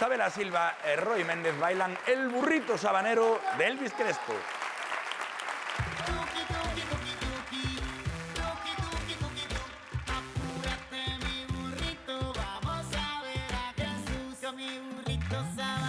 Sabela Silva e Roy Méndez bailan El burrito sabanero de Elvis Crespo. Tuki, tuki, tuki, tuki, tuki, tuki, tuki, tuki. Apúrate, mi burrito, vamos a ver a Jesús con mi burrito sabanero.